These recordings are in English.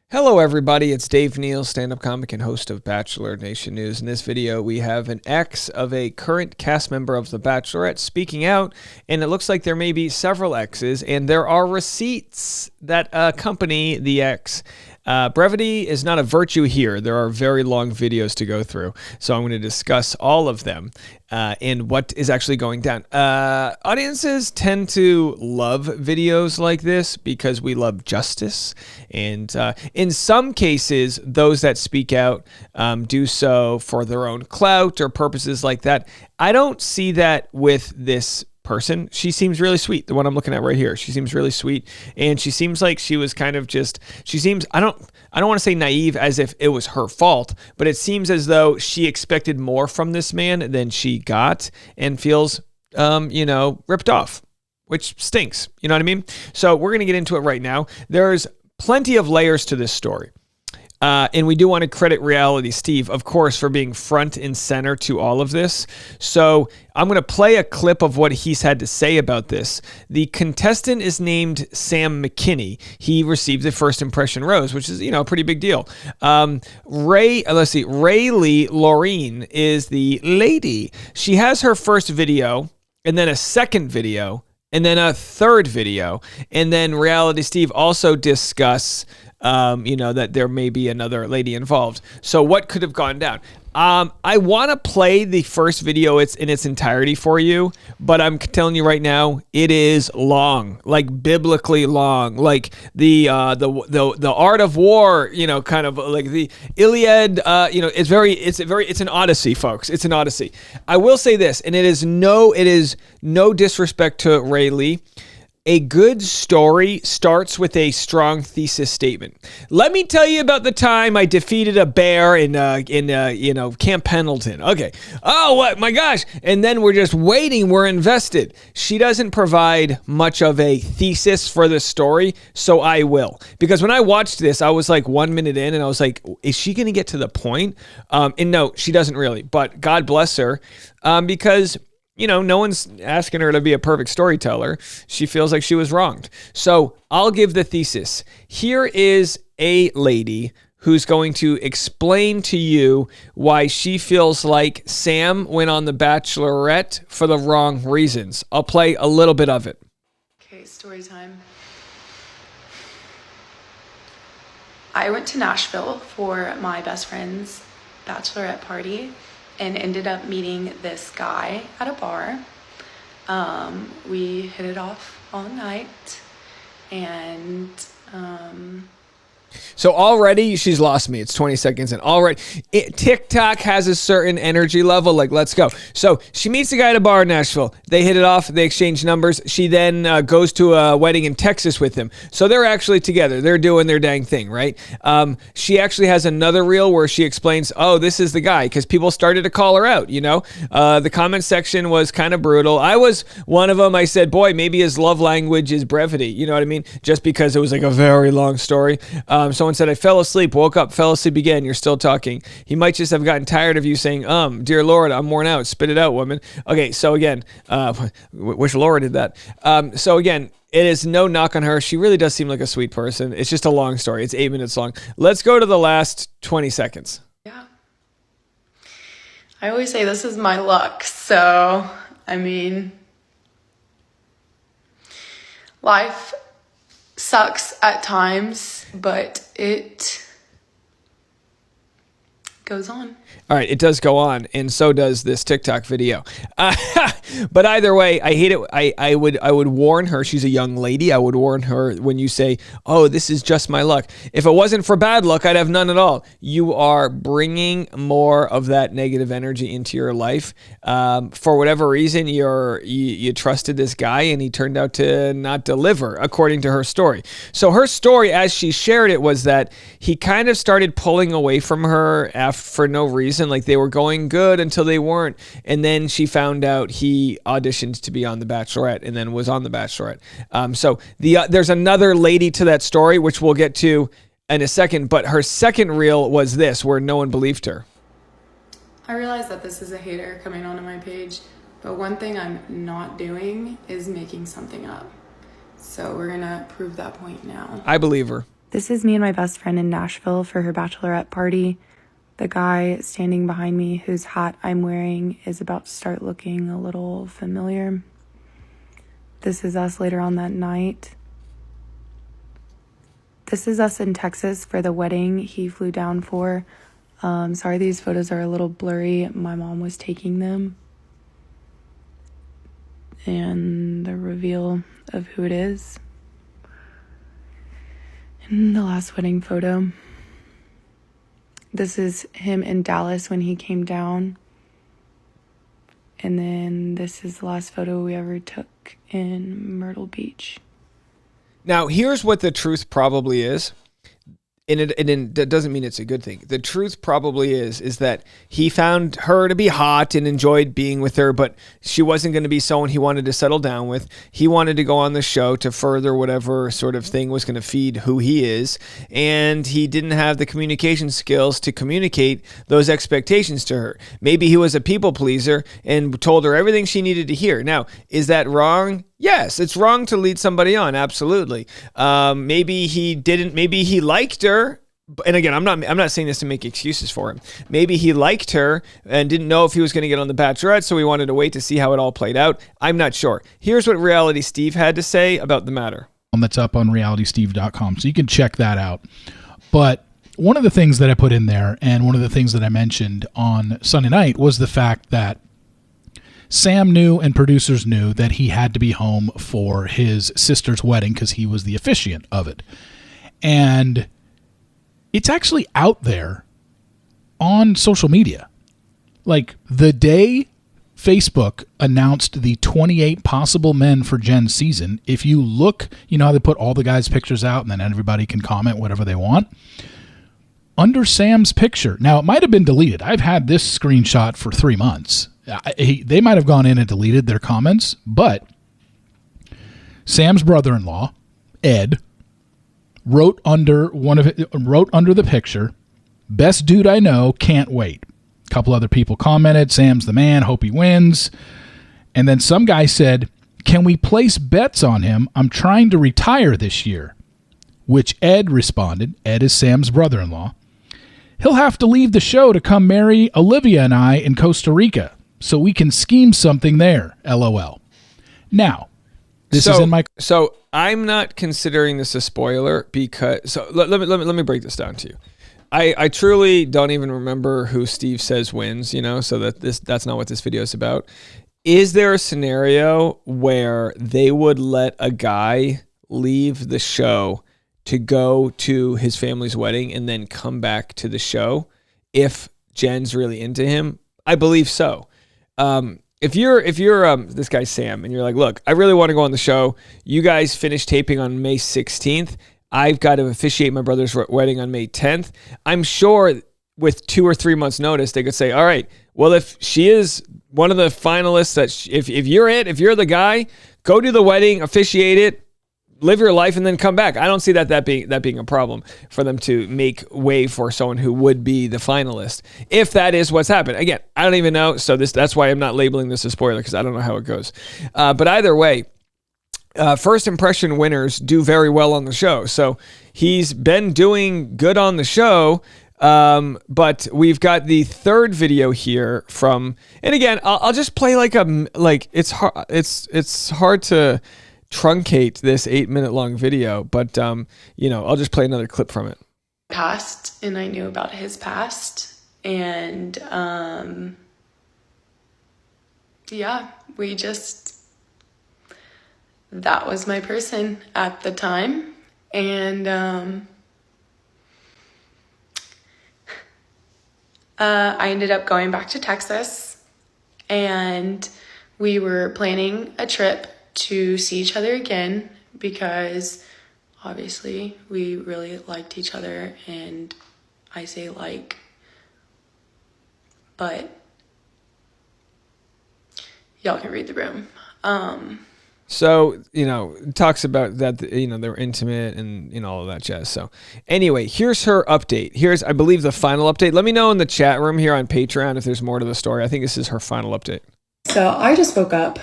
Hello everybody, it's Dave Neal, stand-up comic and host of Bachelor Nation News. In this video, we have an ex of a current cast member of The Bachelorette speaking out, and it looks like there may be several exes, and there are receipts that accompany the ex. Brevity is not a virtue here. There are very long videos to go through, so I'm going to discuss all of them and what is actually going down. Audiences tend to love videos like this because we love justice, and in some cases, those that speak out do so for their own clout or purposes like that. I don't see that with this person. She seems really sweet. The one I'm looking at right here. She seems really sweet, and she seems like she was kind of just, she seems, I don't want to say naive as if it was her fault, but it seems as though she expected more from this man than she got and feels ripped off, which stinks. You know what I mean? So we're going to get into it right now. There's plenty of layers to this story. And we do want to credit Reality Steve, of course, for being front and center to all of this. So I'm going to play a clip of what he's had to say about this. The contestant is named Sam Mckin. He received the first impression rose, which is, a pretty big deal. Rayleigh Laureen is the lady. She has her first video and then a second video and then a third video. And then Reality Steve also discuss that there may be another lady involved. So what could have gone down? I want to play the first video in its entirety for you, but I'm telling you right now, it is long, like biblically long, like the art of war, kind of like the Iliad, it's an odyssey, folks. It's an odyssey. I will say this, and it is no disrespect to Rayleigh. A good story starts with a strong thesis statement. Let me tell you about the time I defeated a bear in Camp Pendleton. Okay. Oh, what? My gosh. And then we're just waiting. We're invested. She doesn't provide much of a thesis for the story, so I will. Because when I watched this, I was like 1 minute in, and I was like, is she going to get to the point? And no, she doesn't really. But God bless her, because no one's asking her to be a perfect storyteller. She feels like she was wronged. So I'll give the thesis. Here is a lady who's going to explain to you why she feels like Sam went on The Bachelorette for the wrong reasons. I'll play a little bit of it. Okay, story time. I went to Nashville for my best friend's bachelorette party and ended up meeting this guy at a bar. We hit it off all night, and so already she's lost me. It's 20 seconds in. Already, TikTok has a certain energy level. Like, let's go. So she meets a guy at a bar in Nashville. They hit it off. They exchange numbers. She then goes to a wedding in Texas with him. So they're actually together. They're doing their dang thing, right? She actually has another reel where she explains, oh, this is the guy, because people started to call her out, The comment section was kind of brutal. I was one of them. I said, boy, maybe his love language is brevity. You know what I mean? Just because it was like a very long story. Someone said, I fell asleep, woke up, fell asleep again. You're still talking. He might just have gotten tired of you saying, dear Lord, I'm worn out. Spit it out, woman. Okay, so again, wish Laura did that. So again, it is no knock on her. She really does seem like a sweet person. It's just a long story. It's 8 minutes long. Let's go to the last 20 seconds. Yeah. I always say this is my luck. So, life sucks at times, but it goes on. All right, it does go on, and so does this TikTok video. But either way, I hate it. I would warn her. She's a young lady. I would warn her when you say, oh, this is just my luck. If it wasn't for bad luck, I'd have none at all. You are bringing more of that negative energy into your life. For whatever reason, you trusted this guy, and he turned out to not deliver, according to her story. So her story, as she shared it, was that he kind of started pulling away from her for no reason. Like they were going good until they weren't. And then she found out he auditioned to be on The Bachelorette and then was on The Bachelorette. So there's another lady to that story, which we'll get to in a second. But her second reel was this, where no one believed her. I realize that this is a hater coming onto my page, but one thing I'm not doing is making something up. So we're going to prove that point now. I believe her. This is me and my best friend in Nashville for her bachelorette party. The guy standing behind me, whose hat I'm wearing, is about to start looking a little familiar. This is us later on that night. This is us in Texas for the wedding he flew down for. Sorry, these photos are a little blurry. My mom was taking them. And the reveal of who it is. And the last wedding photo. This is him in Dallas when he came down. And then this is the last photo we ever took in Myrtle Beach. Now, here's what the truth probably is. And that doesn't mean it's a good thing. The truth probably is that he found her to be hot and enjoyed being with her, but she wasn't going to be someone he wanted to settle down with. He wanted to go on the show to further whatever sort of thing was going to feed who he is, and he didn't have the communication skills to communicate those expectations to her. Maybe he was a people pleaser and told her everything she needed to hear. Now, is that wrong? Yes, it's wrong to lead somebody on. Absolutely. Maybe he didn't. Maybe he liked her. And again, I'm not saying this to make excuses for him. Maybe he liked her and didn't know if he was going to get on The Bachelorette, so he wanted to wait to see how it all played out. I'm not sure. Here's what Reality Steve had to say about the matter. That's up on realitysteve.com, so you can check that out. But one of the things that I put in there, and one of the things that I mentioned on Sunday night, was the fact that Sam knew and producers knew that he had to be home for his sister's wedding because he was the officiant of it. And it's actually out there on social media. Like the day Facebook announced the 28 possible men for Jen's season, if you look, you know how they put all the guys' pictures out and then everybody can comment whatever they want? Under Sam's picture, now it might have been deleted. I've had this screenshot for 3 months. They might have gone in and deleted their comments, but Sam's brother-in-law, Ed, wrote under the picture, "Best dude I know, can't wait." A couple other people commented, "Sam's the man, hope he wins." And then some guy said, "Can we place bets on him? I'm trying to retire this year." Which Ed responded, Ed is Sam's brother-in-law, "He'll have to leave the show to come marry Olivia and I in Costa Rica, so we can scheme something there, LOL. Now, this is in my... So I'm not considering this a spoiler because... So let me break this down to you. I truly don't even remember who Steve says wins, so that's not what this video is about. Is there a scenario where they would let a guy leave the show to go to his family's wedding and then come back to the show if Jen's really into him? I believe so. If you're this guy Sam and you're like, look, I really want to go on the show. You guys finish taping on May 16th. I've got to officiate my brother's wedding on May 10th. I'm sure with 2 or 3 months notice, they could say, all right, well, if she is one of the finalists, if you're the guy, go to the wedding, officiate it, live your life, and then come back. I don't see that being a problem for them to make way for someone who would be the finalist, if that is what's happened. Again, I don't even know, so that's why I'm not labeling this a spoiler, because I don't know how it goes. But either way, first impression winners do very well on the show. So he's been doing good on the show, but we've got the third video here from, and again, I'll just play it's hard to truncate this 8-minute long video, but I'll just play another clip from it. Past, and I knew about his past, and that was my person at the time, and I ended up going back to Texas, and we were planning a trip to see each other again because obviously we really liked each other, and I say like, but y'all can read the room. So, it talks about that, they're intimate and, all of that jazz. So anyway, here's her update. Here's, I believe, the final update. Let me know in the chat room here on Patreon if there's more to the story. I think this is her final update. So I just woke up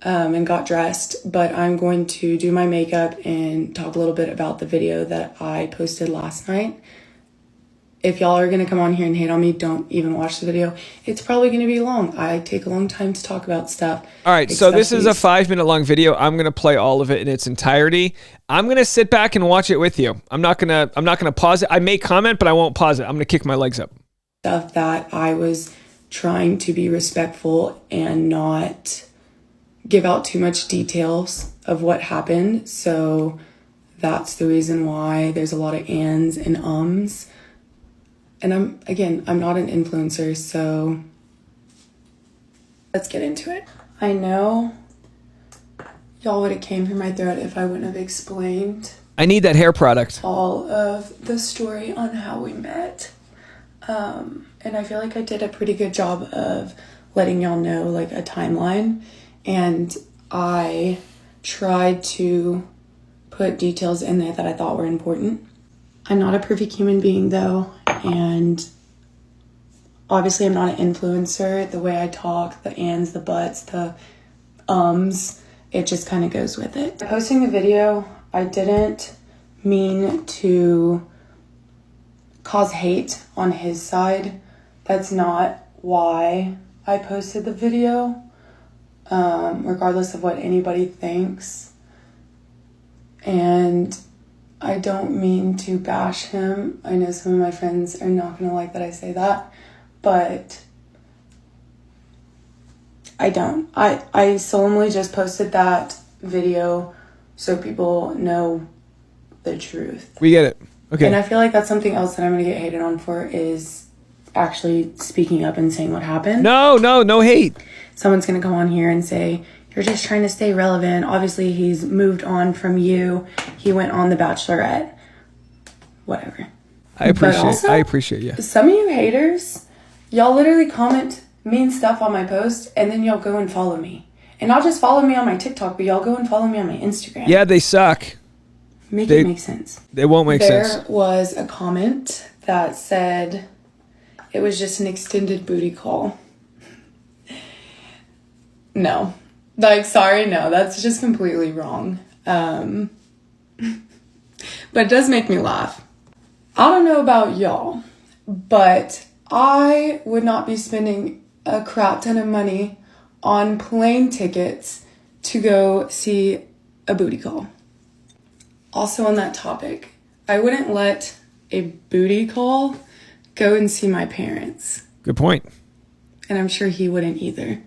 and got dressed, but I'm going to do my makeup and talk a little bit about the video that I posted last night. If y'all are going to come on here and hate on me, don't even watch the video. It's probably going to be long. I take a long time to talk about stuff. All right, so this is a 5-minute long video. I'm going to play all of it in its entirety. I'm going to sit back and watch it with you. I'm not going to pause it. I may comment, but I won't pause it. I'm going to kick my legs up. Stuff that I was trying to be respectful and not give out too much details of what happened. So that's the reason why there's a lot of ands and ums. And I'm not an influencer, so let's get into it. I know y'all would have came through my throat if I wouldn't have explained. I need that hair product. All of the story on how we met. And I feel like I did a pretty good job of letting y'all know like a timeline. And I tried to put details in there that I thought were important. I'm not a perfect human being though, and obviously I'm not an influencer. The way I talk, the ands, the buts, the ums, it just kind of goes with it. Posting the video, I didn't mean to cause hate on his side. That's not why I posted the video, regardless of what anybody thinks. And I don't mean to bash him. I know some of my friends are not going to like that I say that, but I don't. I solemnly just posted that video so people know the truth. We get it. Okay. And I feel like that's something else that I'm going to get hated on for is actually speaking up and saying what happened. No hate. Someone's going to come on here and say, you're just trying to stay relevant. Obviously, he's moved on from you. He went on The Bachelorette. Whatever. I appreciate you. Some of you haters, y'all literally comment mean stuff on my post, and then y'all go and follow me. And not just follow me on my TikTok, but y'all go and follow me on my Instagram. Yeah, they suck. It make sense. They won't make sense. There was a comment that said it was just an extended booty call. No. Sorry, no, that's just completely wrong. But it does make me laugh. I don't know about y'all, but I would not be spending a crap ton of money on plane tickets to go see a booty call. Also on that topic, I wouldn't let a booty call go and see my parents. Good point. And I'm sure he wouldn't either.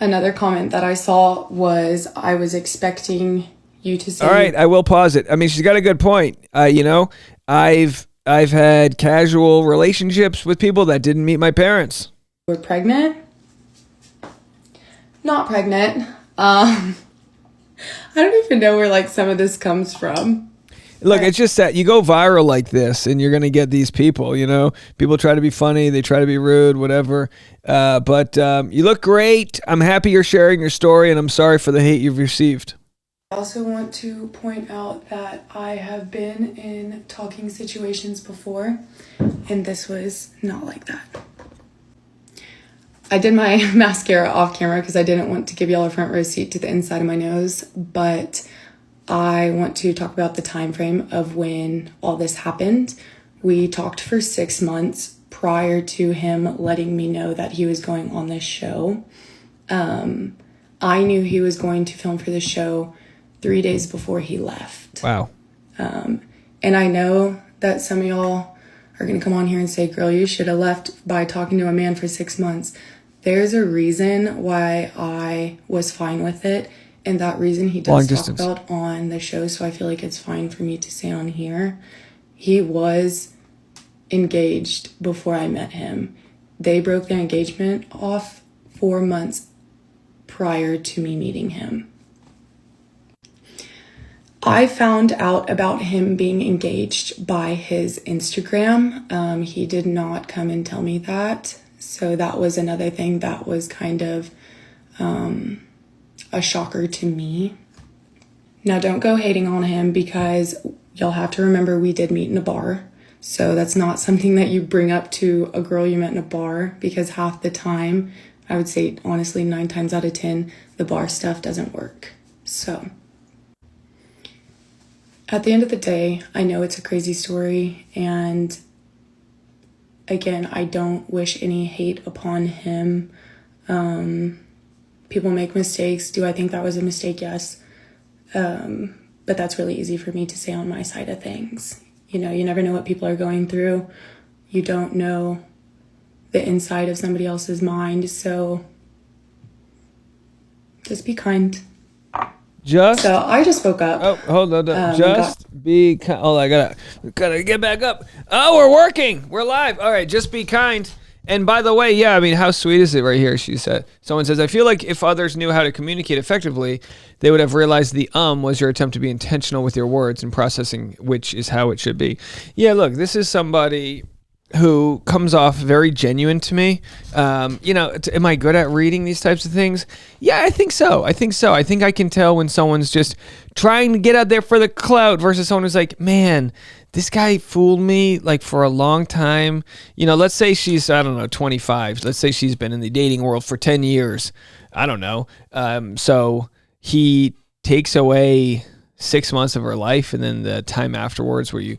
Another comment that I saw was I was expecting you to say... All right, I will pause it. I mean, she's got a good point. I've had casual relationships with people that didn't meet my parents. We're pregnant? Not pregnant. I don't even know where some of this comes from. Look, it's just that you go viral like this and you're going to get these people, people try to be funny. They try to be rude, whatever. But you look great. I'm happy you're sharing your story and I'm sorry for the hate you've received. I also want to point out that I have been in talking situations before and this was not like that. I did my mascara off camera because I didn't want to give y'all a front row seat to the inside of my nose, but I want to talk about the time frame of when all this happened. We talked for 6 months prior to him letting me know that he was going on this show. I knew he was going to film for the show 3 days before he left. Wow. And I know that some of y'all are going to come on here and say, girl, you should have left by talking to a man for 6 months. There's a reason why I was fine with it. And that reason he does talk about on the show, so I feel like it's fine for me to say on here. He was engaged before I met him. They broke their engagement off 4 months prior to me meeting him. I found out about him being engaged by his Instagram. He did not come and tell me that. So that was another thing that was kind of a shocker to me. Now, don't go hating on him because y'all have to remember we did meet in a bar. So that's not something that you bring up to a girl you met in a bar because half the time I would say, honestly, 9 times out of 10, the bar stuff doesn't work. So at the end of the day, I know it's a crazy story, and again, I don't wish any hate upon him. People make mistakes. Do I think that was a mistake? Yes. But that's really easy for me to say on my side of things. You know, you never know what people are going through. You don't know the inside of somebody else's mind. So just be kind. So I just woke up. Oh, hold on. Just be kind. Oh, I gotta get back up. Oh, we're working. We're live. All right, just be kind. And by the way, yeah, I mean, how sweet is it right here? She said, someone says, I feel like if others knew how to communicate effectively, they would have realized the was your attempt to be intentional with your words and processing, which is how it should be. Yeah, look, this is somebody who comes off very genuine to me. You know, am I good at reading these types of things? Yeah, I think so. I think I can tell when someone's just trying to get out there for the clout versus someone who's like, man, this guy fooled me like for a long time. You know, let's say she's, I don't know, 25. Let's say she's been in the dating world for 10 years. I don't know. So he takes away 6 months of her life, and then the time afterwards where you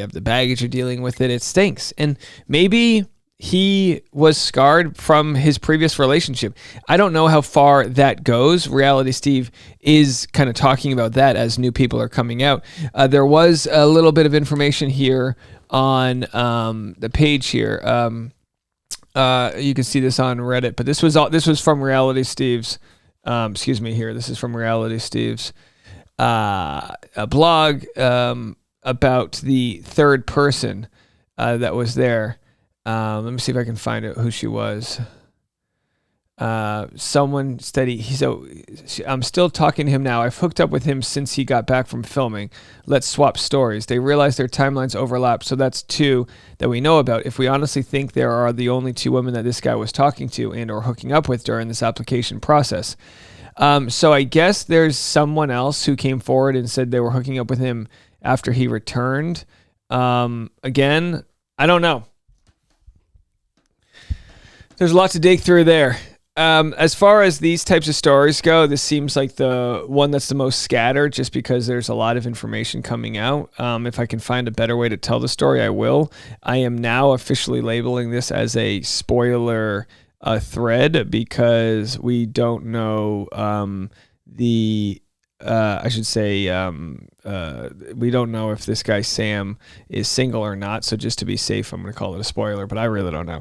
have the baggage you're dealing with it stinks. And maybe he was scarred from his previous relationship. I don't know how far that goes. Reality Steve is kind of talking about that as new people are coming out. There was a little bit of information here on the page here. You can see this on Reddit, but this was from Reality Steve's. This is from Reality Steve's a blog about the third person that was there. Let me see if I can find out who she was. Someone steady. I'm still talking to him now. I've hooked up with him since he got back from filming. Let's swap stories. They realize their timelines overlap, so that's 2 that we know about. If we honestly think there are the only 2 women that this guy was talking to and or hooking up with during this application process. So I guess there's someone else who came forward and said they were hooking up with him after he returned. Again, I don't know. There's a lot to dig through there. As far as these types of stories go, this seems like the one that's the most scattered just because there's a lot of information coming out. If I can find a better way to tell the story, I will. I am now officially labeling this as a spoiler thread because we don't know we don't know if this guy Sam is single or not. So just to be safe, I'm going to call it a spoiler, but I really don't know.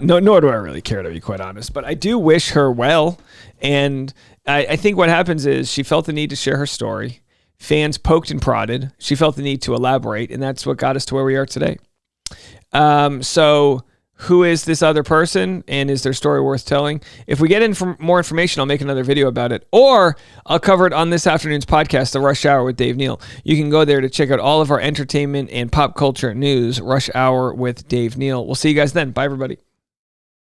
Nor do I really care, to be quite honest. But I do wish her well. And I think what happens is she felt the need to share her story. Fans poked and prodded. She felt the need to elaborate. And that's what got us to where we are today. So who is this other person, and is their story worth telling? If we get more information, I'll make another video about it, or I'll cover it on this afternoon's podcast, The Rush Hour with Dave Neal. You can go there to check out all of our entertainment and pop culture news, Rush Hour with Dave Neal. We'll see you guys then. Bye, everybody.